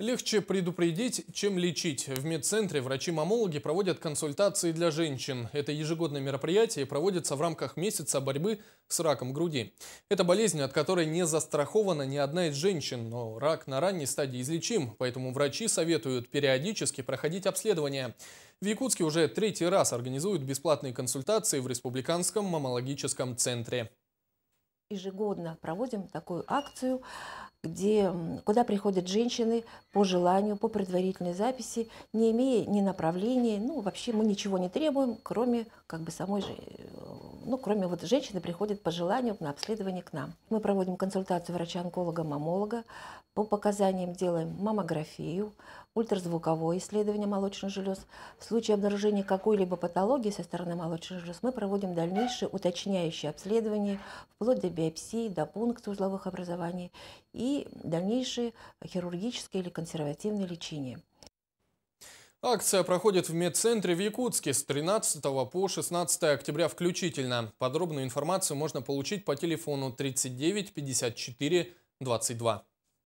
Легче предупредить, чем лечить. В медцентре врачи-маммологи проводят консультации для женщин. Это ежегодное мероприятие проводится в рамках месяца борьбы с раком груди. Это болезнь, от которой не застрахована ни одна из женщин, но рак на ранней стадии излечим, поэтому врачи советуют периодически проходить обследование. В Якутске уже третий раз организуют бесплатные консультации в Республиканском маммологическом центре. Ежегодно проводим такую акцию, куда приходят женщины по желанию, по предварительной записи, не имея ни направления, ну вообще мы ничего не требуем, кроме самой же, кроме вот женщины приходят по желанию на обследование к нам. Мы проводим консультацию врача-онколога-маммолога, по показаниям делаем маммографию, ультразвуковое исследование молочных желез. В случае обнаружения какой-либо патологии со стороны молочных желез мы проводим дальнейшее уточняющее обследование, вплоть до биопсии, до пункции узловых образований и дальнейшее хирургическое или консервативное лечение. Акция проходит в медцентре в Якутске с 13 по 16 октября включительно. Подробную информацию можно получить по телефону 39 54 22.